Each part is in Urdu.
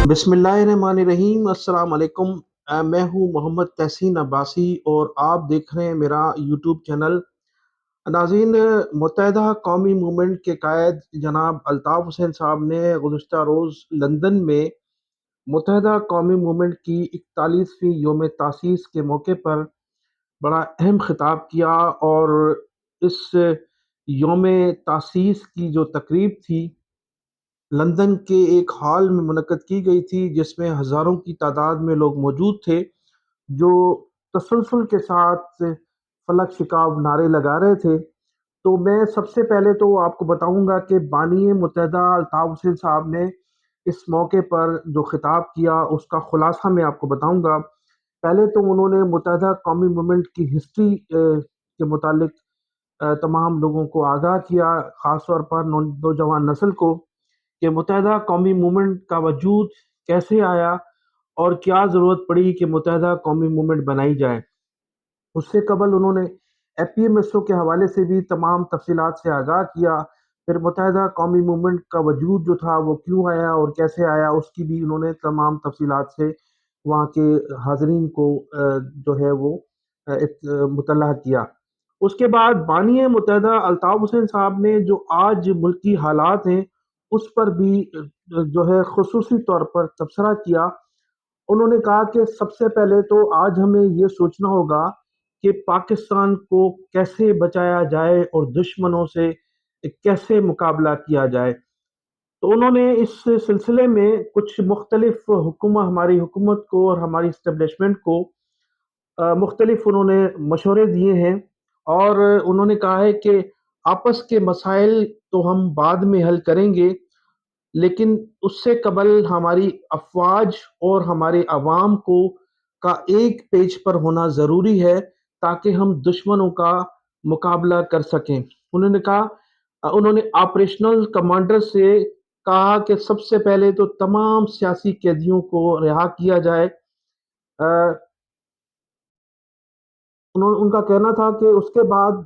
بسم اللہ الرحمن الرحیم۔ السلام علیکم۔ میں ہوں محمد تحسین عباسی اور آپ دیکھ رہے ہیں میرا یوٹیوب چینل۔ ناظرین، متحدہ قومی موومنٹ کے قائد جناب الطاف حسین صاحب نے گزشتہ روز لندن میں متحدہ قومی موومنٹ کی 41ویں یوم تاسیس کے موقع پر بڑا اہم خطاب کیا، اور اس یوم تاسیس کی جو تقریب تھی لندن کے ایک ہال میں منعقد کی گئی تھی، جس میں ہزاروں کی تعداد میں لوگ موجود تھے جو تسلسل کے ساتھ فلک شکاو نعرے لگا رہے تھے۔ تو میں سب سے پہلے تو آپ کو بتاؤں گا کہ بانی متحدہ الطاف حسین صاحب نے اس موقع پر جو خطاب کیا اس کا خلاصہ میں آپ کو بتاؤں گا۔ پہلے تو انہوں نے متحدہ قومی موومنٹ کی ہسٹری کے متعلق تمام لوگوں کو آگاہ کیا، خاص طور پر نوجوان نسل کو، کہ متحدہ قومی موومنٹ کا وجود کیسے آیا اور کیا ضرورت پڑی کہ متحدہ قومی موومنٹ بنائی جائے۔ اس سے قبل انہوں نے اے پی ایم ایس او کے حوالے سے بھی تمام تفصیلات سے آگاہ کیا، پھر متحدہ قومی موومنٹ کا وجود جو تھا وہ کیوں آیا اور کیسے آیا اس کی بھی انہوں نے تمام تفصیلات سے وہاں کے حاضرین کو جو ہے وہ مطلع کیا۔ اس کے بعد بانی متحدہ الطاف حسین صاحب نے جو آج ملکی حالات ہیں اس پر بھی جو ہے خصوصی طور پر تبصرہ کیا۔ انہوں نے کہا کہ سب سے پہلے تو آج ہمیں یہ سوچنا ہوگا کہ پاکستان کو کیسے بچایا جائے اور دشمنوں سے کیسے مقابلہ کیا جائے۔ تو انہوں نے اس سلسلے میں کچھ مختلف ہماری حکومت کو اور ہماری اسٹیبلشمنٹ کو مختلف انہوں نے مشورے دیے ہیں، اور انہوں نے کہا ہے کہ آپس کے مسائل تو ہم بعد میں حل کریں گے، لیکن اس سے قبل ہماری افواج اور ہمارے عوام کا ایک پیج پر ہونا ضروری ہے تاکہ ہم دشمنوں کا مقابلہ کر سکیں۔ انہوں نے آپریشنل کمانڈر سے کہا کہ سب سے پہلے تو تمام سیاسی قیدیوں کو رہا کیا جائے۔ ان کا کہنا تھا کہ اس کے بعد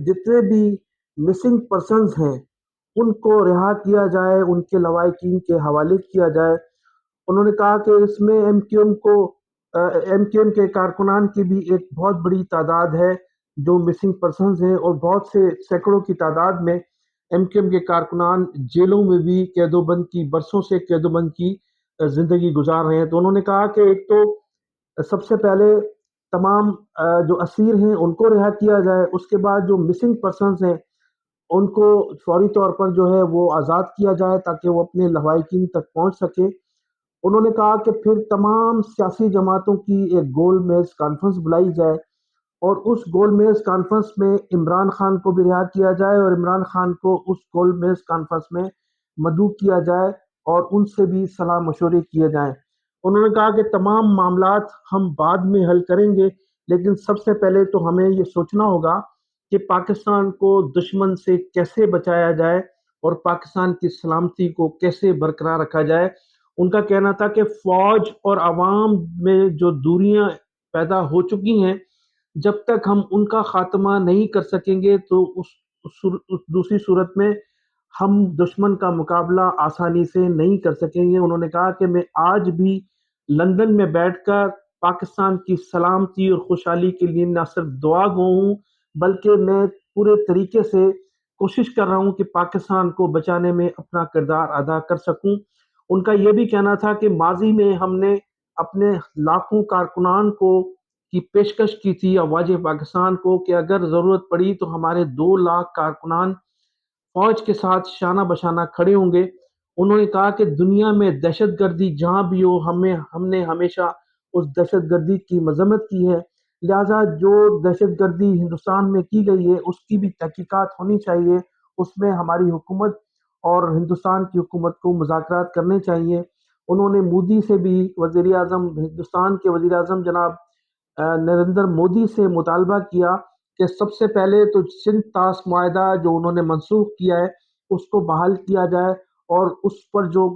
جتنے بھی مسنگ پرسنز ہیں ان کو رہا کیا جائے، ان کے لواحقین کے حوالے کیا جائے۔ انہوں نے کہا کہ اس میں ایم کیو ایم کے کارکنان کی بھی ایک بہت بڑی تعداد ہے جو مسنگ پرسنز ہیں، اور بہت سے سینکڑوں کی تعداد میں ایم کیو ایم کے کارکنان جیلوں میں بھی قید و بند کی برسوں سے قید و بند کی زندگی گزار رہے ہیں۔ تو انہوں نے کہا کہ ایک تو سب سے پہلے تمام جو اسیر ہیں ان کو رہا کیا جائے، اس کے بعد جو مسنگ پرسنز ہیں ان کو فوری طور پر جو ہے وہ آزاد کیا جائے تاکہ وہ اپنے لواحقین تک پہنچ سکے۔ انہوں نے کہا کہ پھر تمام سیاسی جماعتوں کی ایک گول میز کانفرنس بلائی جائے، اور اس گول میز کانفرنس میں عمران خان کو بھی رہا کیا جائے، اور عمران خان کو اس گول میز کانفرنس میں مدعو کیا جائے اور ان سے بھی صلاح مشورے کیے جائیں۔ انہوں نے کہا کہ تمام معاملات ہم بعد میں حل کریں گے، لیکن سب سے پہلے تو ہمیں یہ سوچنا ہوگا کہ پاکستان کو دشمن سے کیسے بچایا جائے اور پاکستان کی سلامتی کو کیسے برقرار رکھا جائے۔ ان کا کہنا تھا کہ فوج اور عوام میں جو دوریاں پیدا ہو چکی ہیں، جب تک ہم ان کا خاتمہ نہیں کر سکیں گے تو دوسری صورت میں ہم دشمن کا مقابلہ آسانی سے نہیں کر سکیں گے۔ انہوں نے کہا کہ میں آج بھی لندن میں بیٹھ کر پاکستان کی سلامتی اور خوشحالی کے لیے نہ صرف دعا گو ہوں بلکہ میں پورے طریقے سے کوشش کر رہا ہوں کہ پاکستان کو بچانے میں اپنا کردار ادا کر سکوں۔ ان کا یہ بھی کہنا تھا کہ ماضی میں ہم نے اپنے لاکھوں کارکنان کی پیشکش کی تھی افواج پاکستان کو کہ اگر ضرورت پڑی تو ہمارے 2 لاکھ کارکنان فوج کے ساتھ شانہ بشانہ کھڑے ہوں گے۔ انہوں نے کہا کہ دنیا میں دہشت گردی جہاں بھی ہو ہم نے ہمیشہ اس دہشت گردی کی مذمت کی ہے، لہٰذا جو دہشت گردی ہندوستان میں کی گئی ہے اس کی بھی تحقیقات ہونی چاہیے، اس میں ہماری حکومت اور ہندوستان کی حکومت کو مذاکرات کرنے چاہیے۔ انہوں نے مودی سے بھی ہندوستان کے وزیر اعظم جناب نریندر مودی سے مطالبہ کیا کہ سب سے پہلے تو سندھ طاس معاہدہ جو انہوں نے منسوخ کیا ہے اس کو بحال کیا جائے، اور اس پر جو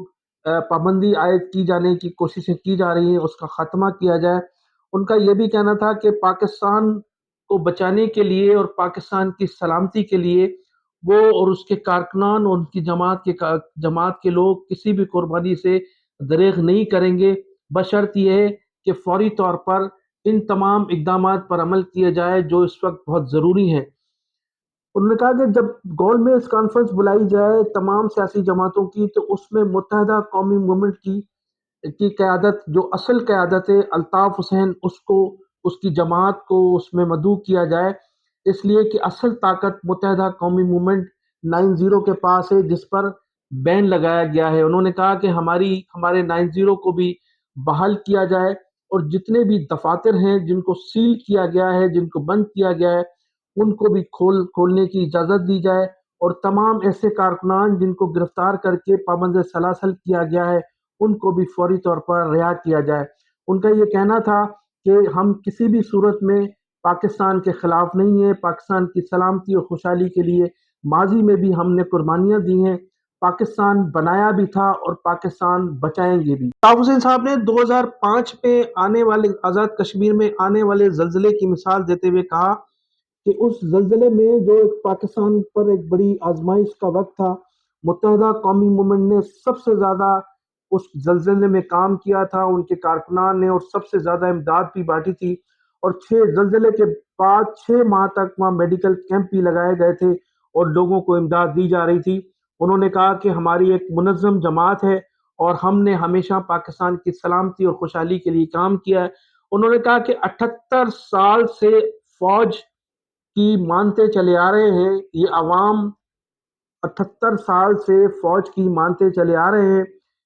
پابندی عائد کی جانے کی کوششیں کی جا رہی ہیں اس کا خاتمہ کیا جائے۔ ان کا یہ بھی کہنا تھا کہ پاکستان کو بچانے کے لیے اور پاکستان کی سلامتی کے لیے وہ اور اس کے کارکنان اور ان کی جماعت کے لوگ کسی بھی قربانی سے دریغ نہیں کریں گے، بشرط یہ ہے کہ فوری طور پر ان تمام اقدامات پر عمل کیا جائے جو اس وقت بہت ضروری ہیں۔ انہوں نے کہا کہ جب گول میز کانفرنس بلائی جائے تمام سیاسی جماعتوں کی تو اس میں متحدہ قومی موومنٹ کی قیادت، جو اصل قیادت ہے الطاف حسین، اس کی جماعت کو اس میں مدعو کیا جائے، اس لیے کہ اصل طاقت متحدہ قومی موومنٹ 90 کے پاس ہے، جس پر بین لگایا گیا ہے۔ انہوں نے کہا کہ ہمارے 90 کو بھی بحال کیا جائے اور جتنے بھی دفاتر ہیں جن کو سیل کیا گیا ہے، جن کو بند کیا گیا ہے، ان کو بھی کھولنے کی اجازت دی جائے، اور تمام ایسے کارکنان جن کو گرفتار کر کے پابند سلاسل کیا گیا ہے ان کو بھی فوری طور پر رہا کیا جائے۔ ان کا یہ کہنا تھا کہ ہم کسی بھی صورت میں پاکستان کے خلاف نہیں ہیں، پاکستان کی سلامتی اور خوشحالی کے لیے ماضی میں بھی ہم نے قربانیاں دی ہیں، پاکستان بنایا بھی تھا اور پاکستان بچائیں گے بھی۔ الطاف حسین صاحب نے 2005 میں آنے والے آزاد کشمیر میں آنے والے زلزلے کی مثال دیتے ہوئے کہا کہ اس زلزلے میں جو پاکستان پر ایک بڑی آزمائش کا وقت تھا، متحدہ قومی موومنٹ نے سب سے زیادہ اس زلزلے میں کام کیا تھا، ان کے کارکنان نے، اور سب سے زیادہ امداد بھی بانٹی تھی، اور زلزلے کے بعد 6 ماہ تک وہاں میڈیکل کیمپ بھی لگائے گئے تھے اور لوگوں کو امداد دی جا رہی تھی۔ انہوں نے کہا کہ ہماری ایک منظم جماعت ہے اور ہم نے ہمیشہ پاکستان کی سلامتی اور خوشحالی کے لیے کام کیا ہے۔ انہوں نے کہا کہ 78 سال سے فوج کی مانتے چلے آ رہے ہیں، یہ عوام 78 سال سے فوج کی مانتے چلے آ رہے ہیں،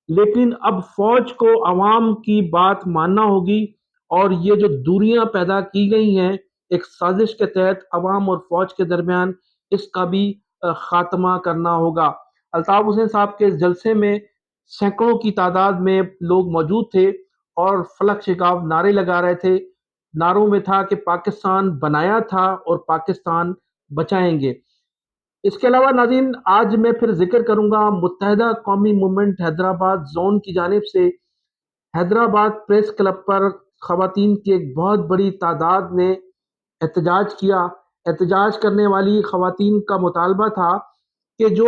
لیکن اب فوج کو عوام کی بات ماننا ہوگی، اور یہ جو دوریاں پیدا کی گئی ہیں ایک سازش کے تحت عوام اور فوج کے درمیان، اس کا بھی خاتمہ کرنا ہوگا۔ الطاف حسین صاحب کے جلسے میں سینکڑوں کی تعداد میں لوگ موجود تھے اور فلک شگاف نعرے لگا رہے تھے۔ نعروں میں تھا کہ پاکستان بنایا تھا اور پاکستان بچائیں گے۔ اس کے علاوہ ناظرین، آج میں پھر ذکر کروں گا متحدہ قومی موومنٹ حیدرآباد زون کی جانب سے حیدرآباد پریس کلب پر خواتین کی ایک بہت بڑی تعداد نے احتجاج کیا۔ احتجاج کرنے والی خواتین کا مطالبہ تھا کہ جو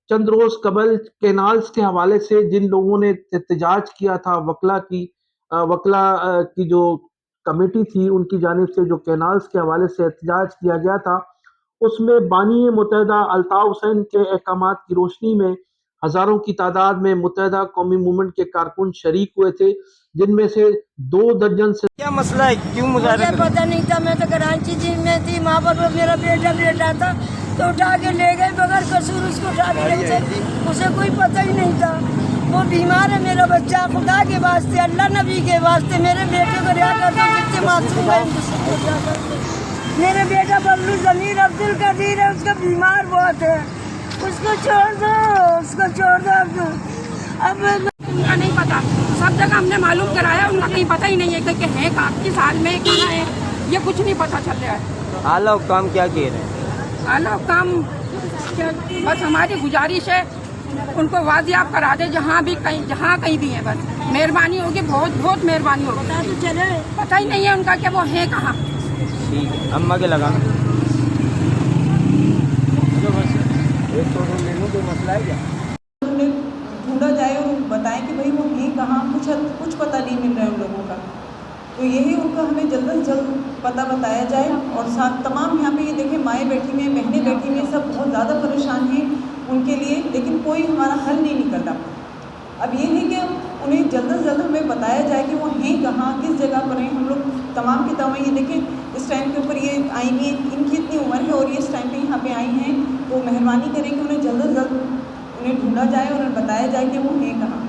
چند روز قبل کینالز کے حوالے سے جن لوگوں نے احتجاج کیا تھا، وکلا کی جو کمیٹی تھی ان کی جانب سے جو کینالز کے حوالے سے احتجاج کیا گیا تھا، اس میں بانی متحدہ الطاف حسین کے احکامات کی روشنی میں ہزاروں کی تعداد میں متحدہ قومی موومنٹ کے کارکن شریک ہوئے تھے، جن میں سے 2 درجن سے کیا مسئلہ ہے، کیوں مظاہرہ مجھے پتہ نہیں تھا، میں تو کراچی جی میں تھی، وہاں پر وہ میرا بیٹا تھا تو اٹھا کے لے گئے بغیر قصور، اس کو اٹھا کے لے گئے، اسے کوئی پتہ ہی نہیں تھا، وہ بیمار ہے میرا بچہ، خدا کے واسطے اللہ نبی کے واسطے میرے بیٹے کو رہا کر دو، کتنے معصوم ہے میرے بیٹا ببلو ضمیر عبد القدیر ہے، اس کا بیمار بہت ہے، اس کو چھوڑ دو، اس کو چھوڑ دو۔ اب نہیں پتا، سب جگہ ہم نے معلوم کرایا، ان کا کہیں پتہ ہی نہیں ہے کہ ہیں کہاں، کس حال میں کہاں ہے، یہ کچھ نہیں پتہ چل رہا ہے۔ اعلیٰ حکام کیا کہہ رہے ہیں؟ اعلیٰ حکام بس ہماری گزارش ہے ان کو واضح کرا دے، جہاں کہیں بھی ہیں، بس مہربانی ہوگی، بہت بہت مہربانی ہوگی۔ پتا تو چلے، پتہ ہی نہیں ہے ان کا کہ وہ ہیں کہاں۔ ٹھیک ہے، اماں کے لگا مسئلہ ہے کیا ڈھونڈا جائے اور بتائیں کہ بھائی وہ ہیں کہاں، کچھ پتہ نہیں مل رہا ہے ان لوگوں کا، تو یہی ان کا ہمیں جلد از جلد پتہ بتایا جائے۔ اور ساتھ تمام یہاں پہ یہ دیکھیں مائیں بیٹھی ہیں، بہنیں بیٹھی ہیں، سب بہت زیادہ پریشان ہیں ان کے لیے، لیکن کوئی ہمارا حل نہیں نکل رہا۔ اب یہ ہے کہ انہیں جلد از جلد ہمیں بتایا جائے کہ وہ ہیں کہاں، کس جگہ پر ہیں۔ ہم لوگ تمام کی تمام یہ دیکھیں اس ٹائم کے اوپر یہ آئی ہوئی ہیں، ان کی اتنی عمر ہے اور یہ اس ٹائم پہ یہاں پہ آئی ہیں، تو مہربانی کریں کہ انہیں جلد از جلد انہیں ڈھونڈا جائے اور انہیں بتایا جائے کہ وہ ہیں کہاں۔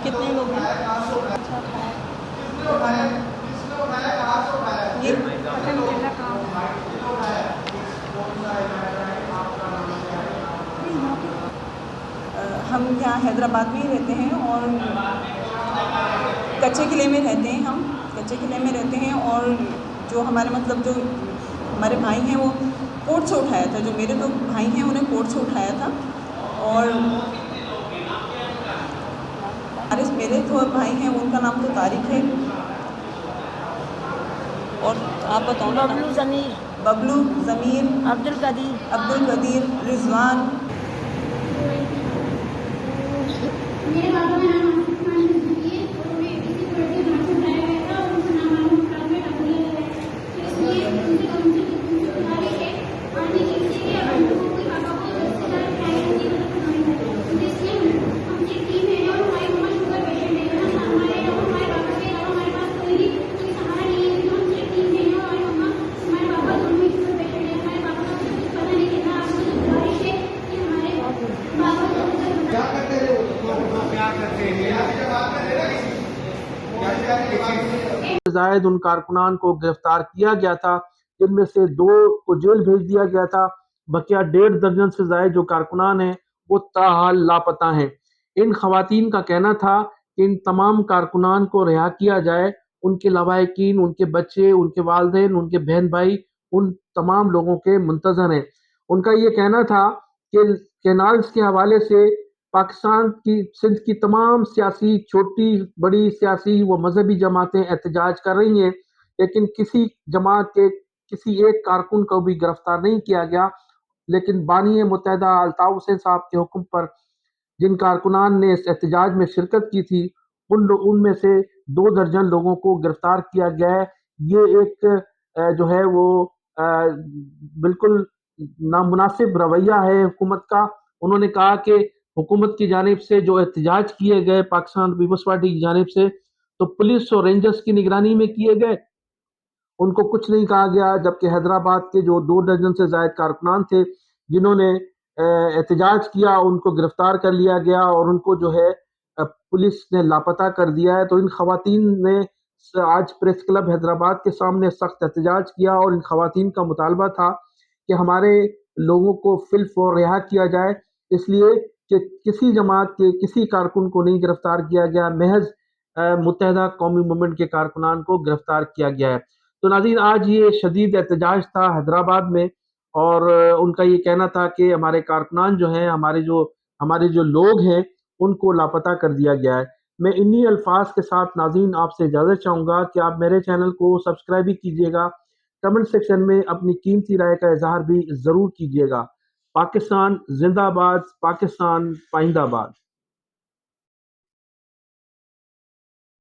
کتنے لوگ ہیں؟ ہم یہاں حیدرآباد میں ہی رہتے ہیں اور کچے قلعے میں رہتے ہیں، ہم کچے قلعے میں رہتے ہیں، اور جو ہمارے مطلب جو ہمارے بھائی ہیں وہ کوٹ سے اٹھایا تھا، جو میرے 2 بھائی ہیں انہیں کوٹ سے اٹھایا تھا، اور میرے 2 بھائی ہیں ان کا نام تو طارق ہے، اور آپ بتاؤ۔ ببلو ضمیر عبد القدیر رضوان زائد ان کارکنان کو گرفتار کیا گیا تھا، جن میں سے 2 کو جیل بھیج دیا گیا تھا، بقیہ 1.5 درجن سے زائد جو کارکنان ہیں وہ تاحال لاپتہ ہیں۔ ان خواتین کا کہنا تھا کہ ان تمام کارکنان کو رہا کیا جائے، ان کے لواحقین، ان کے بچے، ان کے والدین، ان کے بہن بھائی، ان تمام لوگوں کے منتظر ہیں۔ ان کا یہ کہنا تھا کہ کینالز کے حوالے سے پاکستان کی سندھ کی تمام سیاسی، چھوٹی بڑی سیاسی و مذہبی جماعتیں احتجاج کر رہی ہیں، لیکن کسی جماعت کے کسی ایک کارکن کو بھی گرفتار نہیں کیا گیا، لیکن بانی متحدہ الطاف حسین صاحب کے حکم پر جن کارکنان نے اس احتجاج میں شرکت کی تھی، ان میں سے 2 درجن لوگوں کو گرفتار کیا گیا ہے۔ یہ ایک جو ہے وہ بالکل نامناسب رویہ ہے حکومت کا۔ انہوں نے کہا کہ حکومت کی جانب سے جو احتجاج کیے گئے پاکستان پیپلز پارٹی کی جانب سے تو پولیس اور رینجرز کی نگرانی میں کیے گئے، ان کو کچھ نہیں کہا گیا، جبکہ حیدرآباد کے جو 2 درجن سے زائد کارکنان تھے جنہوں نے احتجاج کیا ان کو گرفتار کر لیا گیا اور ان کو جو ہے پولیس نے لاپتہ کر دیا ہے۔ تو ان خواتین نے آج پریس کلب حیدرآباد کے سامنے سخت احتجاج کیا اور ان خواتین کا مطالبہ تھا کہ ہمارے لوگوں کو فی الفور رہا کیا جائے، اس لیے کہ کسی جماعت کے کسی کارکن کو نہیں گرفتار کیا گیا، محض متحدہ قومی موومنٹ کے کارکنان کو گرفتار کیا گیا ہے۔ تو ناظرین، آج یہ شدید احتجاج تھا حیدرآباد میں، اور ان کا یہ کہنا تھا کہ ہمارے کارکنان جو ہیں، ہمارے جو لوگ ہیں، ان کو لاپتہ کر دیا گیا ہے۔ میں انہی الفاظ کے ساتھ ناظرین آپ سے اجازت چاہوں گا کہ آپ میرے چینل کو سبسکرائب بھی کیجیے گا، کمنٹ سیکشن میں اپنی قیمتی رائے کا اظہار بھی ضرور کیجیے گا۔ پاکستان زندہ باد، پاکستان پائندہ باد۔